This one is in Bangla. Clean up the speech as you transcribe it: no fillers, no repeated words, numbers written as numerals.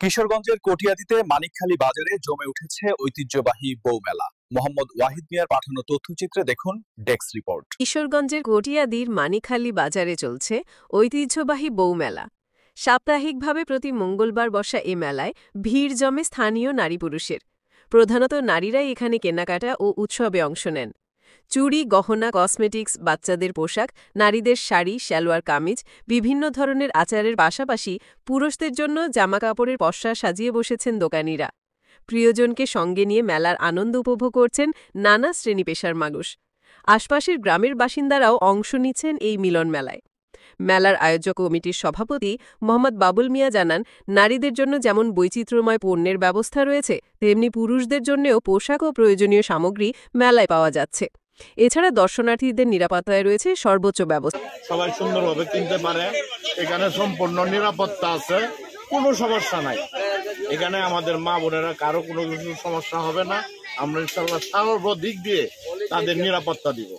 কিশোরগঞ্জের কটিয়াদীতে মানিকখালী বাজারে জমে উঠেছে ঐতিহ্যবাহী বউমেলা। মোহাম্মদ ওয়াহিদ মিয়ার পাঠানো তথ্যচিত্রে দেখুন ডেস্ক রিপোর্ট। কিশোরগঞ্জের কটিয়াদীর মানিকখালী বাজারে চলছে ঐতিহ্যবাহী বউমেলা। সাপ্তাহিকভাবে প্রতি মঙ্গলবার বসা এ মেলায় ভিড় জমে স্থানীয় নারী পুরুষের। প্রধানত নারীরাই এখানে কেনাকাটা ও উৎসবে অংশ নেন। চুড়ি, গহনা, কসমেটিক্স, বাচ্চাদের পোশাক, নারীদের শাড়ি, সালোয়ার কামিজ, বিভিন্ন ধরনের আচারের পাশাপাশি পুরুষদের জন্য জামাকাপড়ের পসরা সাজিয়ে বসেছেন দোকানিরা। প্রিয়জনকে সঙ্গে নিয়ে মেলার আনন্দ উপভোগ করছেন নানা শ্রেণী পেশার মানুষ। আশপাশের গ্রামের বাসিন্দারাও অংশ নিচ্ছেন এই মিলন মেলায়। মেলার আয়োজক কমিটির সভাপতি মোহাম্মদ বাবুল মিয়া জানান, নারীদের জন্য যেমন বৈচিত্র্যময় পণ্যের ব্যবস্থা রয়েছে, তেমনি পুরুষদের জন্যও পোশাক ও প্রয়োজনীয় সামগ্রী মেলায় পাওয়া যাচ্ছে। এছাড়া দর্শনার্থীদের নিরাপত্তায় রয়েছে সর্বোচ্চ ব্যবস্থা। সবাই সুন্দরভাবে কিনতে পারে, এখানে সম্পূর্ণ নিরাপত্তা আছে, কোনো সমস্যা নাই। এখানে আমাদের মা বোনেরা কারো কোনো কিছু সমস্যা হবে না। আমরা ইনশাআল্লাহ সর্বদিক দিয়ে তাদের নিরাপত্তা দিব।